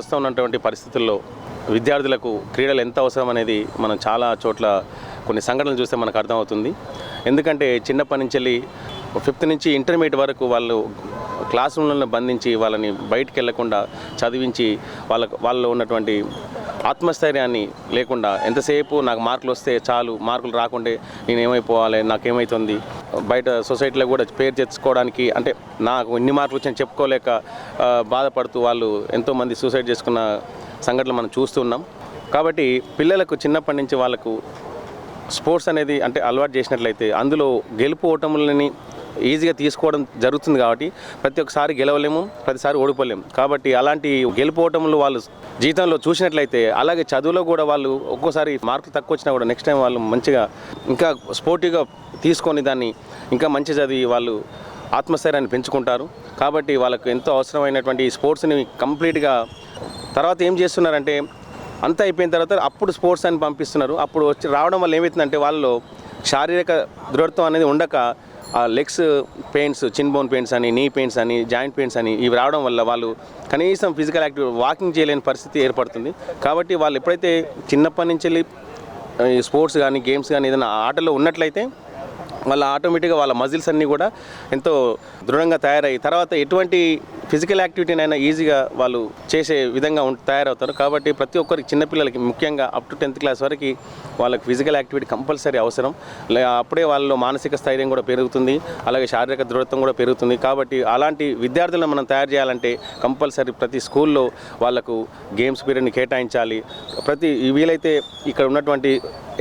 ప్రస్తుతం ఉన్నటువంటి పరిస్థితుల్లో విద్యార్థులకు క్రీడలు ఎంత అవసరం అనేది మనం చాలా చోట్ల కొన్ని సంఘటనలు చూస్తే మనకు అర్థమవుతుంది. ఎందుకంటే చిన్నప్పటి నుంచి 5th నుంచి ఇంటర్మీడియట్ వరకు వాళ్ళు క్లాస్ రూమ్లను బంధించి వాళ్ళని బయటికి వెళ్లకుండా చదివించి వాళ్ళలో ఉన్నటువంటి ఆత్మస్థైర్యాన్ని లేకుండా ఎంతసేపు నాకు మార్కులు వస్తే చాలు, మార్కులు రాకుంటే నేను ఏమైపోవాలి, నాకేమవుతుంది, బయట సొసైటీలో కూడా పేరు తెచ్చుకోవడానికి అంటే నాకు ఇన్ని మార్కులు వచ్చాయని చెప్పుకోలేక బాధపడుతూ వాళ్ళు ఎంతోమంది సూసైడ్ చేసుకున్న సంఘటనలు మనం చూస్తున్నాం. కాబట్టి పిల్లలకు చిన్నప్పటి నుంచి వాళ్ళకు స్పోర్ట్స్ అనేది అంటే అలవాటు చేసినట్లయితే అందులో గెలుపు ఓటములని ఈజీగా తీసుకోవడం జరుగుతుంది. కాబట్టి ప్రతి ఒక్కసారి గెలవలేము, ప్రతిసారి ఓడిపోలేము. కాబట్టి అలాంటి గెలుపు ఓటములు వాళ్ళు జీవితంలో చూసినట్లయితే అలాగే చదువులో కూడా వాళ్ళు ఒక్కోసారి మార్కులు తక్కువ వచ్చినా కూడా నెక్స్ట్ టైం వాళ్ళు మంచిగా ఇంకా స్పోర్టివ్గా తీసుకొని దాన్ని ఇంకా మంచి చదివి వాళ్ళు ఆత్మస్థైర్యాన్ని పెంచుకుంటారు. కాబట్టి వాళ్ళకు ఎంతో అవసరమైనటువంటి స్పోర్ట్స్ని కంప్లీట్గా తర్వాత ఏం చేస్తున్నారంటే అంతా అయిపోయిన తర్వాత అప్పుడు స్పోర్ట్స్ అని పంపిస్తున్నారు. అప్పుడు వచ్చి రావడం వల్ల ఏమవుతుందంటే వాళ్ళలో శారీరక దృఢత్వం అనేది ఉండక లెగ్స్ పెయిన్స్, చిన్ బోన్ పెయిన్స్ అని, నీ పెయిన్స్ అని, జాయింట్ పెయిన్స్ అని ఇవి రావడం వల్ల వాళ్ళు కనీసం ఫిజికల్ యాక్టివిటీ వాకింగ్ చేయలేని పరిస్థితి ఏర్పడుతుంది. కాబట్టి వాళ్ళు ఎప్పుడైతే చిన్నప్పటి నుంచి స్పోర్ట్స్ కానీ గేమ్స్ కానీ ఏదైనా ఆటలో ఉన్నట్లయితే వాళ్ళ ఆటోమేటిక్గా వాళ్ళ మజిల్స్ అన్నీ కూడా ఎంతో దృఢంగా తయారయ్యి తర్వాత ఎటువంటి ఫిజికల్ యాక్టివిటీనైనా ఈజీగా వాళ్ళు చేసే విధంగా తయారవుతారు. కాబట్టి ప్రతి ఒక్కరికి చిన్నపిల్లలకి ముఖ్యంగా అప్ టు 10th క్లాస్ వరకు వాళ్ళకి ఫిజికల్ యాక్టివిటీ కంపల్సరీ అవసరం. అప్పుడే వాళ్ళలో మానసిక స్థైర్యం కూడా పెరుగుతుంది, అలాగే శారీరక దృఢత్వం కూడా పెరుగుతుంది. కాబట్టి అలాంటి విద్యార్థులను మనం తయారు చేయాలంటే కంపల్సరీ ప్రతి స్కూల్లో వాళ్ళకు గేమ్స్ పీరియడ్ని కేటాయించాలి. వీలైతే ఇక్కడ ఉన్నటువంటి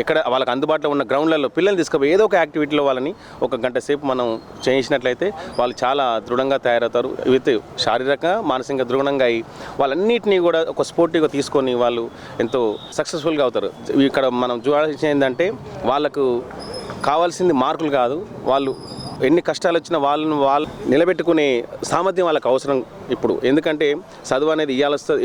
ఎక్కడ వాళ్ళకి అందుబాటులో ఉన్న గ్రౌండ్లలో పిల్లల్ని తీసుకుపోయి ఏదో ఒక యాక్టివిటీలో వాళ్ళని 1 గంట సేపు మనం చేయించినట్లయితే వాళ్ళు చాలా దృఢంగా తయారవుతారు. విత్ శారీరక మానసికంగా దృఢంగా అయ్యి వాళ్ళన్నింటినీ కూడా ఒక స్పోర్టివ్గా తీసుకొని వాళ్ళు ఎంతో సక్సెస్ఫుల్గా అవుతారు. ఇక్కడ మనం చూడాల్సింది ఏంటంటే వాళ్ళకు కావాల్సింది మార్కులు కాదు, వాళ్ళు ఎన్ని కష్టాలు వచ్చినా వాళ్ళు నిలబెట్టుకునే సామర్థ్యం వాళ్ళకి అవసరం ఇప్పుడు. ఎందుకంటే చదువు అనేది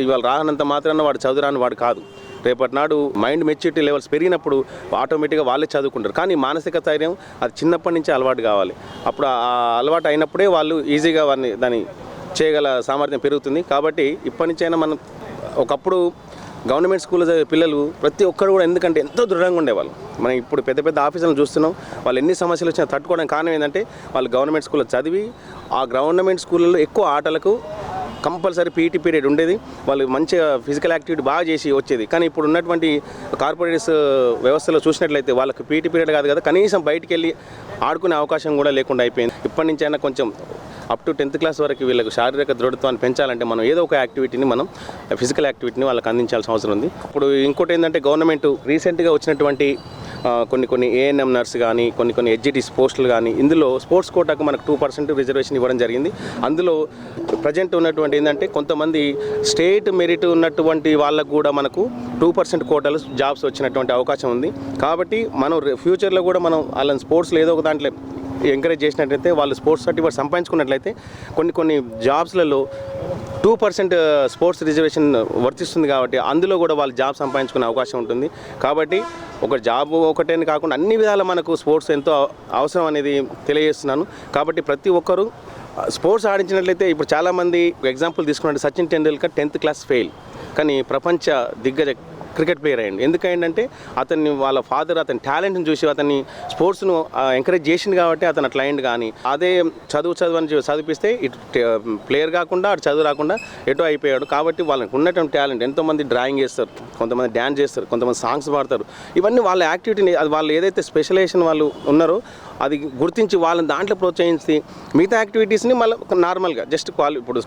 ఇవాళ రానంత మాత్రాన వాడు చదువురాని వాడు కాదు. రేపటి నాడు మైండ్ మెచ్యూరిటీ లెవెల్స్ పెరిగినప్పుడు ఆటోమేటిక్గా వాళ్ళే చదువుకుంటారు. కానీ మానసిక ధైర్యం అది చిన్నప్పటి నుంచి అలవాటు కావాలి. అప్పుడు ఆ అలవాటు అయినప్పుడే వాళ్ళు ఈజీగా దాన్ని చేయగల సామర్థ్యం పెరుగుతుంది. కాబట్టి ఇప్పటి నుంచైనా మనం ఒకప్పుడు గవర్నమెంట్ స్కూల్లో చదివే పిల్లలు ప్రతి ఒక్కరు కూడా ఎందుకంటే ఎంతో దృఢంగా ఉండేవాళ్ళు. మనం ఇప్పుడు పెద్ద పెద్ద ఆఫీసులను చూస్తున్నాం, వాళ్ళు ఎన్ని సమస్యలు వచ్చినా తట్టుకోవడానికి కారణం ఏంటంటే వాళ్ళు గవర్నమెంట్ స్కూల్లో చదివి ఆ గవర్నమెంట్ స్కూళ్ళలో ఎక్కువ ఆటలకు కంపల్సరీ పీటీ పీరియడ్ ఉండేది, వాళ్ళు మంచిగా ఫిజికల్ యాక్టివిటీ బాగా చేసి వచ్చేది. కానీ ఇప్పుడు ఉన్నటువంటి కార్పొరేట్స్ వ్యవస్థలో చూసినట్లయితే వాళ్ళకి పీటీ పీరియడ్ కాదు కదా, కనీసం బయటికి వెళ్ళి ఆడుకునే అవకాశం కూడా లేకుండా అయిపోయింది. ఇప్పటి నుంచి అయినా కొంచెం అప్ టు 10th క్లాస్ వరకు వీళ్ళకు శారీరక దృఢత్వాన్ని పెంచాలంటే మనం ఏదో ఒక యాక్టివిటీని మనం ఫిజికల్ యాక్టివిటీని వాళ్ళకి అందించాల్సిన అవసరం ఉంది. ఇప్పుడు ఇంకోటి ఏంటంటే గవర్నమెంట్ రీసెంట్గా వచ్చినటువంటి కొన్ని ఏఎన్ఎం నర్స్ కానీ కొన్ని హెచ్జిటిస్ పోస్టులు కానీ ఇందులో స్పోర్ట్స్ కోటాకు మనకు 2% రిజర్వేషన్ ఇవ్వడం జరిగింది. అందులో ప్రజెంట్ ఉన్నటువంటి ఏంటంటే కొంతమంది స్టేట్ మెరిట్ ఉన్నటువంటి వాళ్ళకు కూడా మనకు 2% కోటాలు జాబ్స్ వచ్చినటువంటి అవకాశం ఉంది. కాబట్టి మనం ఫ్యూచర్లో కూడా మనం వాళ్ళని స్పోర్ట్స్లో ఏదో ఒక దాంట్లో ఎంకరేజ్ చేసినట్లయితే వాళ్ళు స్పోర్ట్స్ సర్టిఫికేట్ సంపాదించుకున్నట్లయితే కొన్ని జాబ్స్లలో 2% స్పోర్ట్స్ రిజర్వేషన్ వర్తిస్తుంది. కాబట్టి అందులో కూడా వాళ్ళు జాబ్ సంపాదించుకునే అవకాశం ఉంటుంది. కాబట్టి ఒక జాబ్ ఒకటేని కాకుండా అన్ని విధాల మనకు స్పోర్ట్స్ ఎంతో అవసరం అనేది తెలియజేస్తున్నాను. కాబట్టి ప్రతి ఒక్కరూ స్పోర్ట్స్ ఆడించినట్లయితే ఇప్పుడు చాలామంది ఎగ్జాంపుల్ తీసుకున్నట్టు Sachin Tendulkar 10th class fail, కానీ ప్రపంచ దిగ్గజ క్రికెట్ ప్లేయర్ అయ్యండి. ఎందుకంటే అతన్ని వాళ్ళ ఫాదర్ అతని టాలెంట్ని చూసి అతన్ని స్పోర్ట్స్ను ఎంకరేజ్ చేసింది కాబట్టి అతను అట్లా అయింది. కానీ అదే చదువు అని చదివిస్తే ఇటు ప్లేయర్ కాకుండా అటు చదువు రాకుండా ఎటో అయిపోయాడు. కాబట్టి వాళ్ళకి ఉన్నటువంటి టాలెంట్ ఎంతోమంది డ్రాయింగ్ చేస్తారు, కొంతమంది డ్యాన్స్ చేస్తారు, కొంతమంది సాంగ్స్ పాడతారు. ఇవన్నీ వాళ్ళ యాక్టివిటీని అది వాళ్ళు ఏదైతే స్పెషలైజేషన్ వాళ్ళు ఉన్నారో అది గుర్తించి వాళ్ళని దాంట్లో ప్రోత్సహించి మిగతా యాక్టివిటీస్ని మళ్ళీ నార్మల్గా జస్ట్ ఇప్పుడు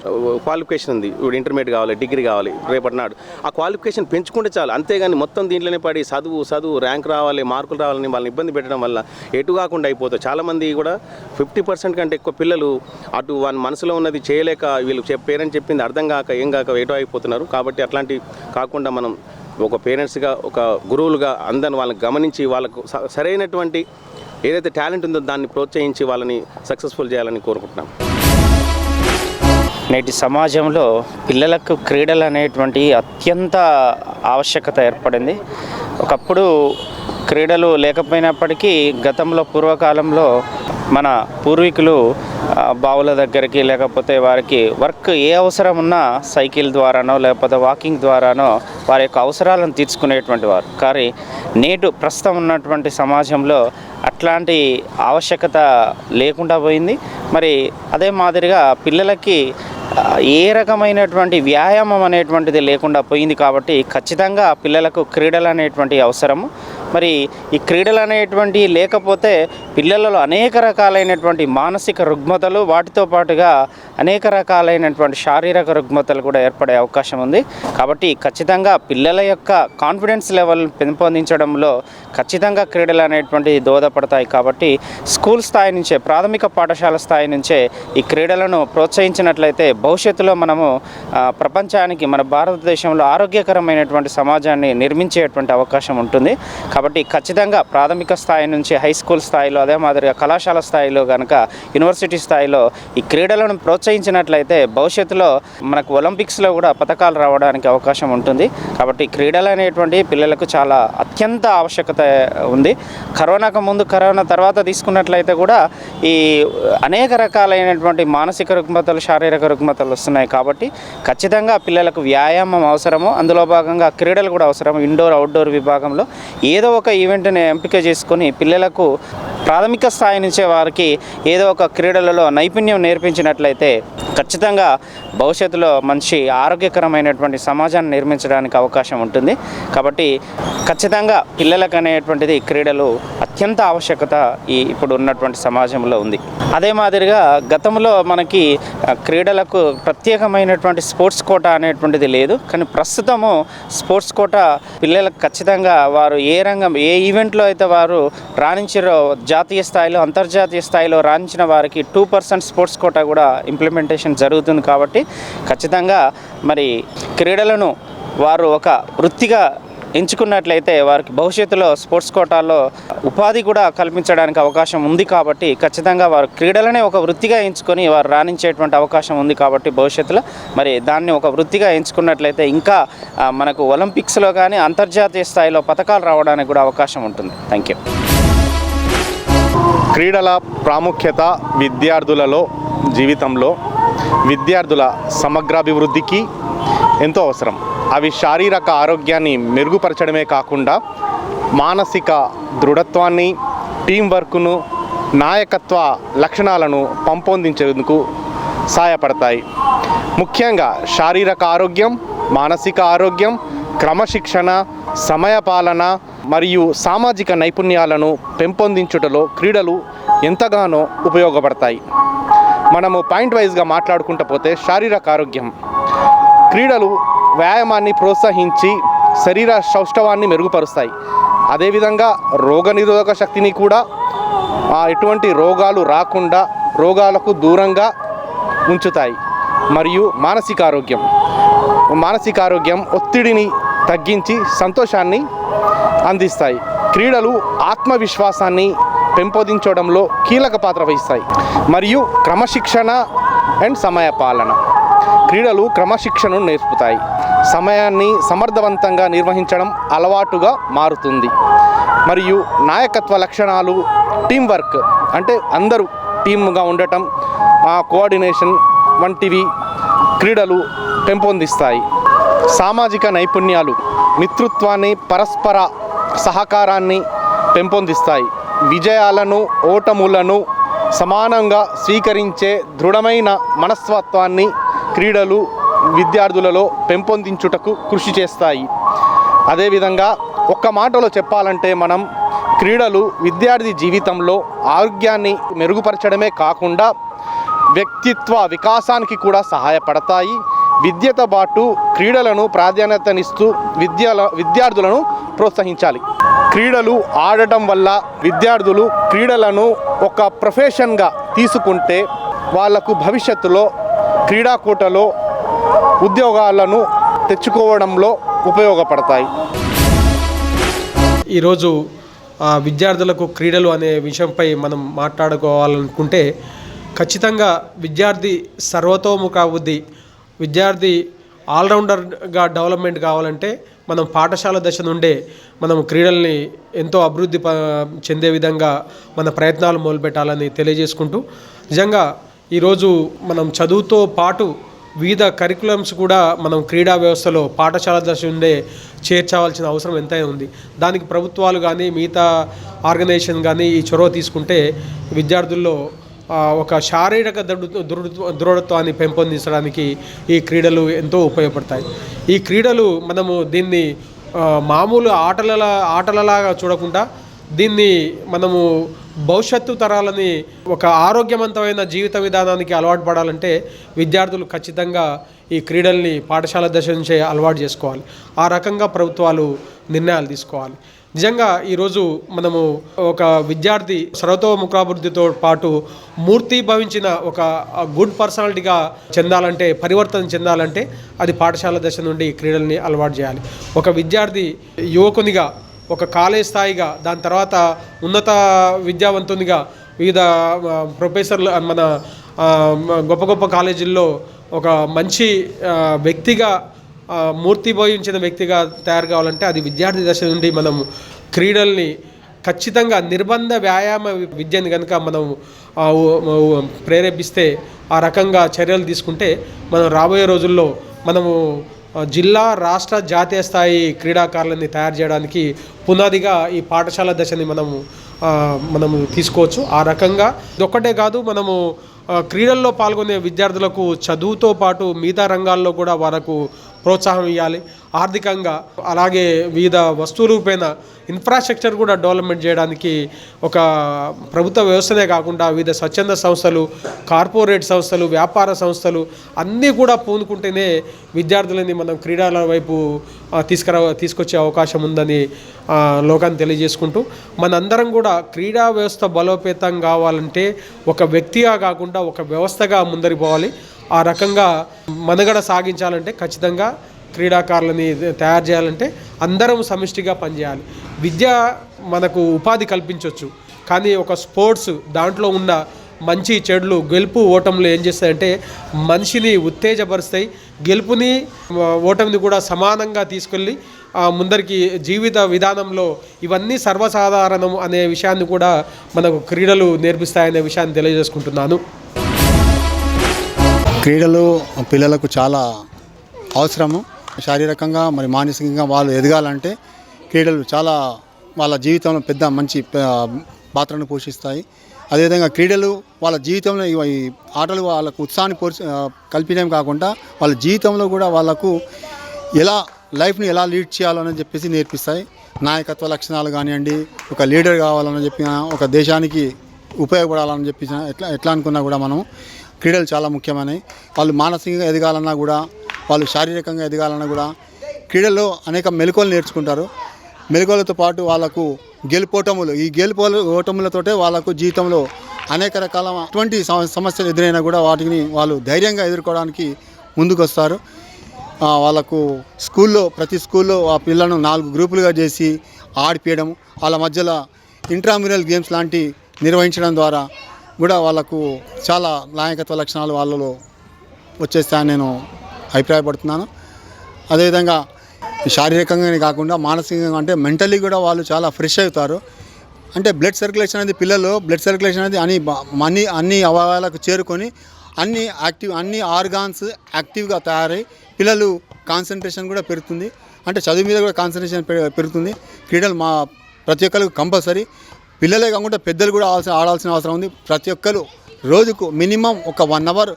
క్వాలిఫికేషన్ ఉంది, ఇప్పుడు ఇంటర్మీడియట్ కావాలి, డిగ్రీ కావాలి, రేపటి నాడు ఆ క్వాలిఫికేషన్ పెంచుకుంటే చాలు. అంతేగాని మొత్తం దీంట్లోనే పడి చదువు ర్యాంక్ రావాలి, మార్కులు రావాలని వాళ్ళని ఇబ్బంది పెట్టడం వల్ల ఎటు కాకుండా అయిపోతారు. చాలామంది కూడా 50% కంటే ఎక్కువ పిల్లలు అటు వాళ్ళ మనసులో ఉన్నది చేయలేక వీళ్ళు పేరెంట్స్ చెప్పింది అర్థం కాక ఏం కాక ఎటో అయిపోతున్నారు. కాబట్టి అట్లాంటి కాకుండా మనం ఒక పేరెంట్స్గా ఒక గురువులుగా అందరిని వాళ్ళని గమనించి వాళ్ళకు సరైనటువంటి ఏదైతే టాలెంట్ ఉందో దాన్ని ప్రోత్సహించి వాళ్ళని సక్సెస్ఫుల్ చేయాలని కోరుకుంటున్నాం. నేటి సమాజంలో పిల్లలకు క్రీడలు అనేటువంటి అత్యంత ఆవశ్యకత ఏర్పడింది. ఒకప్పుడు క్రీడలు లేకపోయినప్పటికీ గతంలో పూర్వకాలంలో మన పూర్వీకులు బావుల దగ్గరికి లేకపోతే వారికి వర్క్ ఏ అవసరం ఉన్నా సైకిల్ ద్వారానో లేకపోతే వాకింగ్ ద్వారానో వారి యొక్క అవసరాలను తీర్చుకునేటువంటి వారు. కానీ నేడు ప్రస్తుతం ఉన్నటువంటి సమాజంలో అట్లాంటి ఆవశ్యకత లేకుండా పోయింది. మరి అదే మాదిరిగా పిల్లలకి ఏ రకమైనటువంటి వ్యాయామం అనేటువంటిది లేకుండా పోయింది. కాబట్టి ఖచ్చితంగా పిల్లలకు క్రీడలు అనేటువంటి అవసరము. మరి ఈ క్రీడలు అనేటువంటి లేకపోతే పిల్లలలో అనేక రకాలైనటువంటి మానసిక రుగ్మతలు, వాటితో పాటుగా అనేక రకాలైనటువంటి శారీరక రుగ్మతలు కూడా ఏర్పడే అవకాశం ఉంది. కాబట్టి ఖచ్చితంగా పిల్లల యొక్క కాన్ఫిడెన్స్ లెవెల్ పెంపొందించడంలో ఖచ్చితంగా క్రీడలు అనేటువంటివి దోహదపడతాయి. కాబట్టి స్కూల్ స్థాయి నుంచే, ప్రాథమిక పాఠశాల స్థాయి నుంచే ఈ క్రీడలను ప్రోత్సహించినట్లయితే భవిష్యత్తులో మనము ప్రపంచానికి, మన భారతదేశంలో ఆరోగ్యకరమైనటువంటి సమాజాన్ని నిర్మించేటువంటి అవకాశం ఉంటుంది. కాబట్టి ఖచ్చితంగా ప్రాథమిక స్థాయి నుంచి హై స్కూల్ స్థాయిలో, అదే మాదిరిగా కళాశాల స్థాయిలో కనుక యూనివర్సిటీ స్థాయిలో ఈ క్రీడలను ప్రోత్సహించినట్లయితే భవిష్యత్తులో మనకు ఒలింపిక్స్లో కూడా పథకాలు రావడానికి అవకాశం ఉంటుంది. కాబట్టి క్రీడలు అనేటువంటి పిల్లలకు చాలా అత్యంత ఆవశ్యకత ఉంది. కరోనాకు ముందు, కరోనా తర్వాత తీసుకున్నట్లయితే కూడా ఈ అనేక రకాలైనటువంటి మానసిక రుగ్మతలు, శారీరక రుగ్మతలు వస్తున్నాయి. కాబట్టి ఖచ్చితంగా పిల్లలకు వ్యాయామం అవసరము. అందులో భాగంగా క్రీడలు కూడా అవసరం. ఇండోర్, అవుట్డోర్ విభాగంలో ఏదో ఒక ఈవెంట్ని ఎంపిక చేసుకొని పిల్లలకు ప్రాథమిక స్థాయి నుంచే వారికి ఏదో ఒక క్రీడలలో నైపుణ్యం నేర్పించినట్లయితే ఖచ్చితంగా భవిష్యత్తులో మంచి ఆరోగ్యకరమైనటువంటి సమాజాన్ని నిర్మించడానికి అవకాశం ఉంటుంది. కాబట్టి ఖచ్చితంగా పిల్లలకు అనేటువంటిది క్రీడలు అత్యంత ఆవశ్యకత ఇప్పుడు ఉన్నటువంటి సమాజంలో ఉంది. అదే మాదిరిగా గతంలో మనకి క్రీడలకు ప్రత్యేకమైనటువంటి స్పోర్ట్స్ కోటా అనేటువంటిది లేదు. కానీ ప్రస్తుతము స్పోర్ట్స్ కోటా పిల్లలకు ఖచ్చితంగా వారు ఏ రంగం, ఏ ఈవెంట్లో అయితే వారు రాణించారో, జాతీయ స్థాయిలో, అంతర్జాతీయ స్థాయిలో రాణించిన వారికి 2% స్పోర్ట్స్ కోటా కూడా ఇంప్లిమెంటేషన్ జరుగుతుంది. కాబట్టి ఖచ్చితంగా మరి క్రీడలను వారు ఒక వృత్తిగా ఎంచుకున్నట్లయితే వారికి భవిష్యత్తులో స్పోర్ట్స్ కోటాల్లో ఉపాధి కూడా కల్పించడానికి అవకాశం ఉంది. కాబట్టి ఖచ్చితంగా వారు క్రీడలనే ఒక వృత్తిగా ఎంచుకొని వారు రాణించేటువంటి అవకాశం ఉంది. కాబట్టి భవిష్యత్తులో మరి దాన్ని ఒక వృత్తిగా ఎంచుకున్నట్లయితే ఇంకా మనకు ఒలింపిక్స్లో కానీ అంతర్జాతీయ స్థాయిలో పథకాలు రావడానికి కూడా అవకాశం ఉంటుంది. Thank you. క్రీడల ప్రాముఖ్యత విద్యార్థులలో, జీవితంలో విద్యార్థుల సమగ్రాభివృద్ధికి ఎంతో అవసరం. అవి శారీరక ఆరోగ్యాన్ని మెరుగుపరచడమే కాకుండా మానసిక దృఢత్వాన్ని, టీం వర్క్ను, నాయకత్వ లక్షణాలను పెంపొందించేందుకు సహాయపడతాయి. ముఖ్యంగా శారీరక ఆరోగ్యం, మానసిక ఆరోగ్యం, క్రమశిక్షణ, సమయపాలన మరియు సామాజిక నైపుణ్యాలను పెంపొందించుటలో క్రీడలు ఎంతగానో ఉపయోగపడతాయి. మనము పాయింట్ వైజ్గా మాట్లాడుకుంటూ పోతే శారీరక ఆరోగ్యం, క్రీడలు వ్యాయామాన్ని ప్రోత్సహించి శరీర సౌష్ఠవాన్ని మెరుగుపరుస్తాయి. అదేవిధంగా రోగనిరోధక శక్తిని కూడా, ఎటువంటి రోగాలు రాకుండా రోగాలకు దూరంగా ఉంచుతాయి. మరియు మానసిక ఆరోగ్యం ఒత్తిడిని తగ్గించి సంతోషాన్ని అందిస్తాయి. క్రీడలు ఆత్మవిశ్వాసాన్ని పెంపొందించడంలో కీలక పాత్ర వహిస్తాయి. మరియు క్రమశిక్షణ అండ్ సమయపాలన, క్రీడలు క్రమశిక్షణను నేర్పుతాయి. సమయాన్ని సమర్థవంతంగా నిర్వహించడం అలవాటుగా మారుతుంది. మరియు నాయకత్వ లక్షణాలు, టీం వర్క్ అంటే అందరూ టీమ్గా ఉండటం, కోఆర్డినేషన్ వంటివి క్రీడలు పెంపొందిస్తాయి. సామాజిక నైపుణ్యాలు మిత్రుత్వాన్ని, పరస్పర సహకారాన్ని పెంపొందిస్తాయి. విజయాలను, ఓటములను సమానంగా స్వీకరించే దృఢమైన మనస్తత్వాన్ని క్రీడలు విద్యార్థులలో పెంపొందించుటకు కృషి చేస్తాయి. అదేవిధంగా ఒక్క మాటలో చెప్పాలంటే మనం క్రీడలు విద్యార్థి జీవితంలో ఆరోగ్యాన్ని మెరుగుపరచడమే కాకుండా వ్యక్తిత్వ వికాసానికి కూడా సహాయపడతాయి. విద్యతో పాటు క్రీడలను ప్రాధాన్యతనిస్తూ విద్యార్థులను ప్రోత్సహించాలి. క్రీడలు ఆడటం వల్ల విద్యార్థులు క్రీడలను ఒక ప్రొఫెషన్గా తీసుకుంటే వాళ్లకు భవిష్యత్తులో క్రీడాకూటలో ఉద్యోగాలను తెచ్చుకోవడంలో ఉపయోగపడతాయి. ఈరోజు విద్యార్థులకు క్రీడలు అనే విషయంపై మనం మాట్లాడుకోవాలనుకుంటే ఖచ్చితంగా విద్యార్థి సర్వతోముఖ అభివృద్ధి, విద్యార్థి ఆల్రౌండర్గా డెవలప్మెంట్ కావాలంటే మనం పాఠశాల దశ నుండే మనం క్రీడల్ని ఎంతో అభివృద్ధి చెందే విధంగా మన ప్రయత్నాలు మొదలుపెట్టాలని తెలియజేసుకుంటూ, నిజంగా ఈరోజు మనం చదువుతో పాటు వివిధ కరికులమ్స్ కూడా మనం క్రీడా వ్యవస్థలో పాఠశాల దశ నుండే చేర్చవలసిన అవసరం ఎంతైనా ఉంది. దానికి ప్రభుత్వాలు కానీ మిగతా ఆర్గనైజేషన్ కానీ ఈ చొరవ తీసుకుంటే విద్యార్థుల్లో ఒక శారీరక దృఢత్వాన్ని పెంపొందించడానికి ఈ క్రీడలు ఎంతో ఉపయోగపడతాయి. ఈ క్రీడలు మనము దీన్ని మామూలు ఆటలలాగా చూడకుండా దీన్ని మనము భవిష్యత్తు తరాలని ఒక ఆరోగ్యవంతమైన జీవిత విధానానికి అలవాటు పడాలంటే విద్యార్థులు ఖచ్చితంగా ఈ క్రీడల్ని పాఠశాల దశ నుంచే అలవాటు చేసుకోవాలి. ఆ రకంగా ప్రభుత్వాలు నిర్ణయాలు తీసుకోవాలి. నిజంగా ఈరోజు మనము ఒక విద్యార్థి సర్వతోముఖాభివృద్ధితో పాటు మూర్తి భవించిన ఒక గుడ్ పర్సనాలిటీగా చెందాలంటే, పరివర్తన చెందాలంటే అది పాఠశాల దశ నుండి క్రీడల్ని అలవాటు చేయాలి. ఒక విద్యార్థి యువకునిగా, ఒక కాలేజ్ స్థాయిగా, దాని తర్వాత ఉన్నత విద్యావంతునిగా, వివిధ ప్రొఫెసర్లు మన గొప్ప గొప్ప కాలేజీల్లో ఒక మంచి వ్యక్తిగా, మూర్తి భవించిన వ్యక్తిగా తయారు కావాలంటే అది విద్యార్థి దశ నుండి మనం క్రీడల్ని ఖచ్చితంగా నిర్బంధ వ్యాయామ విద్యని కనుక మనం ప్రేరేపిస్తే, ఆ రకంగా చర్యలు తీసుకుంటే మనం రాబోయే రోజుల్లో మనము జిల్లా, రాష్ట్ర, జాతీయ స్థాయి క్రీడాకారులని తయారు చేయడానికి పునాదిగా ఈ పాఠశాల దశని మనము తీసుకోవచ్చు. ఆ రకంగా ఇదొక్కటే కాదు, మనము క్రీడల్లో పాల్గొనే విద్యార్థులకు చదువుతో పాటు మిగతా రంగాల్లో కూడా వారికి ప్రోత్సాహం ఇవ్వాలి. ఆర్థికంగా, అలాగే వివిధ వస్తువుల రూపేణ ఇన్ఫ్రాస్ట్రక్చర్ కూడా డెవలప్మెంట్ చేయడానికి ఒక ప్రభుత్వ వ్యవస్థనే కాకుండా వివిధ స్వచ్ఛంద సంస్థలు, కార్పొరేట్ సంస్థలు, వ్యాపార సంస్థలు అన్నీ కూడా పూనుకుంటేనే విద్యార్థులని మనం క్రీడల వైపు తీసుకొచ్చే అవకాశం ఉందని లోకాన్ని తెలియజేసుకుంటూ, మనందరం కూడా క్రీడా వ్యవస్థ బలోపేతం కావాలంటే ఒక వ్యక్తిగా కాకుండా ఒక వ్యవస్థగా ముందరికి పోవాలి. ఆ రకంగా మనుగడ సాగించాలంటే ఖచ్చితంగా క్రీడాకారులని తయారు చేయాలంటే అందరం సమిష్టిగా పనిచేయాలి. విద్య మనకు ఉపాధి కల్పించవచ్చు, కానీ ఒక స్పోర్ట్స్ దాంట్లో ఉన్న మంచి చెడులు, గెలుపు ఓటములు ఏం చేస్తాయంటే మనిషిని ఉత్తేజపరుస్తాయి. గెలుపుని ఓటమిని కూడా సమానంగా తీసుకెళ్ళి ముందరికి జీవిత విధానంలో ఇవన్నీ సర్వసాధారణం అనే విషయాన్ని కూడా మనకు క్రీడలు నేర్పిస్తాయనే విషయాన్ని తెలియజేసుకుంటున్నాను. క్రీడలు పిల్లలకు చాలా అవసరము. శారీరకంగా మరి మానసికంగా వాళ్ళు ఎదగాలంటే క్రీడలు చాలా వాళ్ళ జీవితంలో పెద్ద మంచి పాత్రను పోషిస్తాయి. అదేవిధంగా క్రీడలు వాళ్ళ జీవితంలో ఈ ఆటలు వాళ్ళకు ఉత్సాహాన్ని కల్పించడం కాకుండా వాళ్ళ జీవితంలో కూడా వాళ్ళకు ఎలా లైఫ్ని ఎలా లీడ్ చేయాలని చెప్పేసి నేర్పిస్తాయి. నాయకత్వ లక్షణాలు కానివ్వండి, ఒక లీడర్ కావాలని చెప్పిన, ఒక దేశానికి ఉపయోగపడాలని చెప్పి ఎట్లా అనుకున్నా కూడా మనం క్రీడలు చాలా ముఖ్యమైనవి. వాళ్ళు మానసికంగా ఎదగాలన్నా కూడా, వాళ్ళు శారీరకంగా ఎదగాలన్నా కూడా క్రీడల్లో అనేక మెలకువలు నేర్చుకుంటారు. మెలకువలతో పాటు వాళ్ళకు గెలుపోటములు, ఈ ఓటములతోటే వాళ్ళకు జీవితంలో అనేక రకాల అటువంటి సమస్యలు ఎదురైనా కూడా వాటిని వాళ్ళు ధైర్యంగా ఎదుర్కోవడానికి ముందుకు వస్తారు. వాళ్ళకు ప్రతి స్కూల్లో ఆ పిల్లలను 4 గ్రూపులుగా చేసి ఆడిపీయడం, వాళ్ళ మధ్యలో ఇంట్రామ్యూరల్ గేమ్స్ లాంటి నిర్వహించడం ద్వారా కూడా వాళ్ళకు చాలా నాయకత్వ లక్షణాలు వాళ్ళలో వచ్చేస్తాయని నేను అభిప్రాయపడుతున్నాను. అదేవిధంగా శారీరకంగానే కాకుండా మానసికంగా, అంటే మెంటల్లీ కూడా వాళ్ళు చాలా ఫ్రెష్ అవుతారు. అంటే బ్లడ్ సర్క్యులేషన్ అనేది పిల్లలు అన్ని అవయవాలకు చేరుకొని అన్ని ఆర్గాన్స్ యాక్టివ్గా తయారై పిల్లలు కాన్సన్ట్రేషన్ కూడా పెరుగుతుంది. అంటే చదువు మీద కూడా కాన్సన్ట్రేషన్ పెరుగుతుంది. క్రీడలు ప్రతి ఒక్కరికి కంపల్సరీ. పిల్లలే కాకుండా పెద్దలు కూడా ఆడాల్సిన అవసరం ఉంది. ప్రతి ఒక్కరు రోజుకు మినిమం ఒక 1 అవర్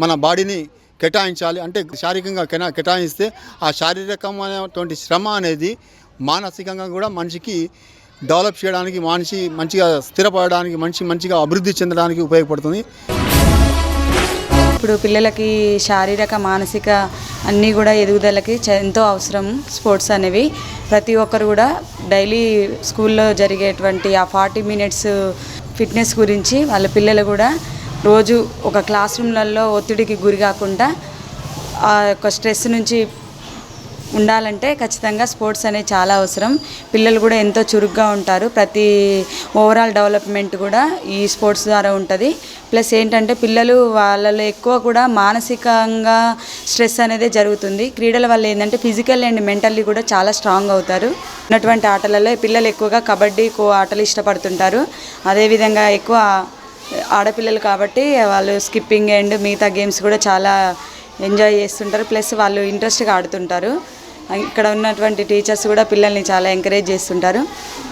మన బాడీని కేటాయించాలి. అంటే శారీరకంగా కేటాయిస్తే ఆ శారీరకమైనటువంటి శ్రమ అనేది మానసికంగా కూడా మనిషికి డెవలప్ చేయడానికి, మనిషి మంచిగా స్థిరపడడానికి, మంచిగా అభివృద్ధి చెందడానికి ఉపయోగపడుతుంది. ఇప్పుడు పిల్లలకి శారీరక, మానసిక అన్నీ కూడా ఎదుగుదలకి ఎంతో అవసరం స్పోర్ట్స్ అనేవి. ప్రతి ఒక్కరు కూడా డైలీ స్కూల్లో జరిగేటువంటి ఆ 40 మినిట్స్ ఫిట్నెస్ గురించి వాళ్ళ పిల్లలు కూడా రోజు ఒక క్లాస్ రూమ్లలో ఒత్తిడికి గురి కాకుండా ఆ యొక్క స్ట్రెస్ నుంచి ఉండాలంటే ఖచ్చితంగా స్పోర్ట్స్ అనేది చాలా అవసరం. పిల్లలు కూడా ఎంతో చురుగ్గా ఉంటారు. ప్రతి ఓవరాల్ డెవలప్మెంట్ కూడా ఈ స్పోర్ట్స్ ద్వారా ఉంటుంది. ప్లస్ ఏంటంటే పిల్లలు వాళ్ళలో ఎక్కువ కూడా మానసికంగా స్ట్రెస్ అనేది జరుగుతుంది. క్రీడల వల్ల ఏంటంటే ఫిజికల్ అండ్ మెంటల్లీ కూడా చాలా స్ట్రాంగ్ అవుతారు. ఉన్నటువంటి ఆటలలో పిల్లలు ఎక్కువగా కబడ్డీ ఆటలు ఇష్టపడుతుంటారు. అదేవిధంగా ఎక్కువ ఆడపిల్లలు కాబట్టి వాళ్ళు స్కిప్పింగ్ అండ్ మిగతా గేమ్స్ కూడా చాలా ఎంజాయ్ చేస్తుంటారు. ప్లస్ వాళ్ళు ఇంట్రెస్ట్గా ఆడుతుంటారు. ఇక్కడ ఉన్నటువంటి టీచర్స్ కూడా పిల్లల్ని చాలా ఎంకరేజ్ చేస్తుంటారు.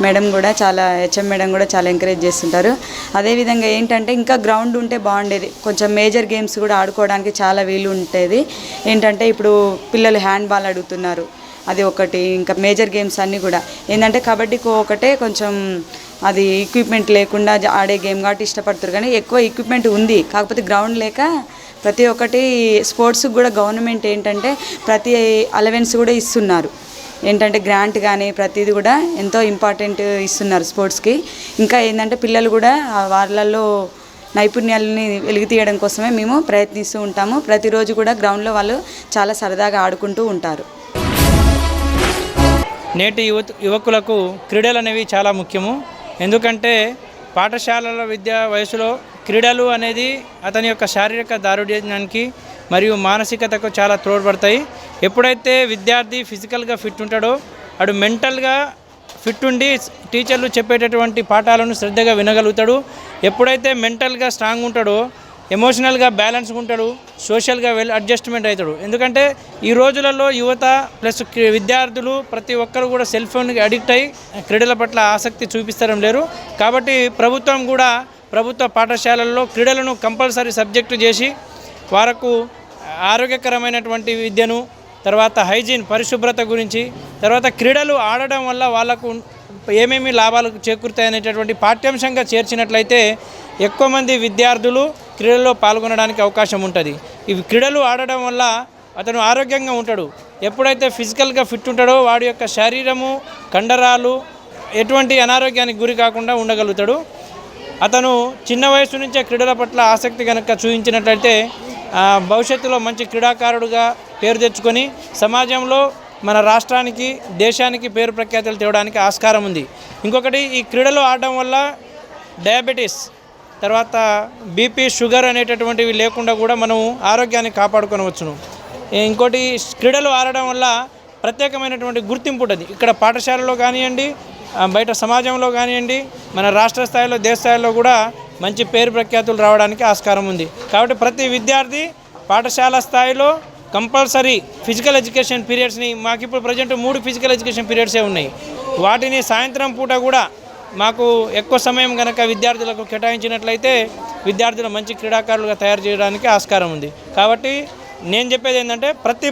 మేడం కూడా చాలా హెచ్ఎం మేడం కూడా చాలా ఎంకరేజ్ చేస్తుంటారు. అదేవిధంగా ఏంటంటే ఇంకా గ్రౌండ్ ఉంటే బాగుండేది. కొంచెం మేజర్ గేమ్స్ కూడా ఆడుకోవడానికి చాలా వీలు ఉంటుంది. ఏంటంటే ఇప్పుడు పిల్లలు హ్యాండ్బాల్ అడుగుతున్నారు, అది ఒకటి. ఇంకా మేజర్ గేమ్స్ అన్నీ కూడా ఏంటంటే కబడ్డీకి ఒకటే కొంచెం అది ఎక్విప్మెంట్ లేకుండా ఆడే గేమ్ కాబట్టి ఇష్టపడుతారు. కానీ ఎక్కువ ఎక్విప్మెంట్ ఉంది, కాకపోతే గ్రౌండ్ లేక ప్రతి ఒక్కటి స్పోర్ట్స్కి కూడా గవర్నమెంట్ ఏంటంటే ప్రతి అలవెన్స్ కూడా ఇస్తున్నారు. ఏంటంటే గ్రాంట్ కానీ ప్రతిది కూడా ఎంతో ఇంపార్టెంట్ ఇస్తున్నారు స్పోర్ట్స్కి. ఇంకా ఏంటంటే పిల్లలు కూడా వాళ్ళల్లో నైపుణ్యాలని వెలికి తీయడం కోసమే మేము ప్రయత్నిస్తూ ఉంటాము. ప్రతిరోజు కూడా గ్రౌండ్లో వాళ్ళు చాలా సరదాగా ఆడుకుంటూ ఉంటారు. నేటి యువకులకు క్రీడలు అనేవి చాలా ముఖ్యము. ఎందుకంటే పాఠశాలల విద్యా వయసులో క్రీడలు అనేది అతని యొక్క శారీరక దారుఢ్యానికి మరియు మానసికతకు చాలా తోడ్పడతాయి. ఎప్పుడైతే విద్యార్థి ఫిజికల్గా ఫిట్ ఉంటాడో అటు మెంటల్గా ఫిట్ ఉండి టీచర్లు చెప్పేటటువంటి పాఠాలను శ్రద్ధగా వినగలుగుతాడు. ఎప్పుడైతే మెంటల్గా స్ట్రాంగ్ ఉంటాడో ఎమోషనల్గా బ్యాలెన్స్గా ఉంటాడు, సోషల్గా అడ్జస్ట్మెంట్ అవుతాడు. ఎందుకంటే ఈ రోజులలో యువత ప్లస్ విద్యార్థులు ప్రతి ఒక్కరు కూడా సెల్ ఫోన్కి అడిక్ట్ అయ్యి క్రీడల పట్ల ఆసక్తి చూపిస్తడం లేరు. కాబట్టి ప్రభుత్వం కూడా ప్రభుత్వ పాఠశాలల్లో క్రీడలను కంపల్సరీ సబ్జెక్టు చేసి వారికి ఆరోగ్యకరమైనటువంటి విద్యను, తర్వాత హైజీన్ పరిశుభ్రత గురించి, తర్వాత క్రీడలు ఆడడం వల్ల వాళ్ళకు ఏమేమి లాభాలు చేకూరుతాయనేటటువంటి పాఠ్యాంశంగా చేర్చినట్లయితే ఎక్కువ మంది విద్యార్థులు క్రీడల్లో పాల్గొనడానికి అవకాశం ఉంటుంది. ఇవి క్రీడలు ఆడడం వల్ల అతను ఆరోగ్యంగా ఉంటాడు. ఎప్పుడైతే ఫిజికల్గా ఫిట్ ఉంటాడో వాడి యొక్క శరీరము, కండరాలు ఎటువంటి అనారోగ్యానికి గురి కాకుండా ఉండగలుగుతాడు. అతను చిన్న వయసు నుంచే క్రీడల పట్ల ఆసక్తి కనుక చూపించినట్లయితే భవిష్యత్తులో మంచి క్రీడాకారుడుగా పేరు తెచ్చుకొని సమాజంలో మన రాష్ట్రానికి, దేశానికి పేరు ప్రఖ్యాతులు తేవడానికి ఆస్కారం ఉంది. ఇంకొకటి, ఈ క్రీడలు ఆడడం వల్ల డయాబెటీస్, తర్వాత బీపీ, షుగర్ అనేటటువంటివి లేకుండా కూడా మనం ఆరోగ్యాన్ని కాపాడుకోవచ్చును. ఇంకోటి, క్రీడలు ఆడడం వల్ల ప్రత్యేకమైనటువంటి గుర్తింపు ఉంటుంది. ఇక్కడ పాఠశాలలో కానివ్వండి, బయట సమాజంలో కానివ్వండి, మన రాష్ట్ర స్థాయిలో, దేశ స్థాయిలో కూడా మంచి పేరు ప్రఖ్యాతులు రావడానికి ఆస్కారం ఉంది. కాబట్టి ప్రతి విద్యార్థి పాఠశాల స్థాయిలో కంపల్సరీ ఫిజికల్ ఎడ్యుకేషన్ పీరియడ్స్ని, మాకు ఇప్పుడు ప్రజెంట్ 3 ఫిజికల్ ఎడ్యుకేషన్ పీరియడ్సే ఉన్నాయి. వాటిని సాయంత్రం పూట కూడా మాకు ఎక్కువ సమయం కనుక విద్యార్థులకు కేటాయించినట్లయితే విద్యార్థులు మంచి క్రీడాకారులుగా తయారు చేయడానికి ఆస్కారం ఉంది. కాబట్టి నేను చెప్పేది ఏంటంటే ప్రతి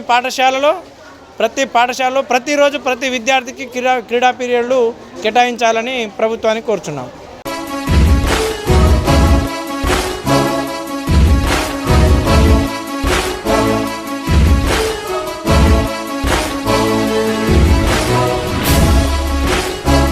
పాఠశాలలో ప్రతిరోజు ప్రతి విద్యార్థికి క్రీడా పీరియడ్లు కేటాయించాలని ప్రభుత్వాన్ని కోరుచున్నాం.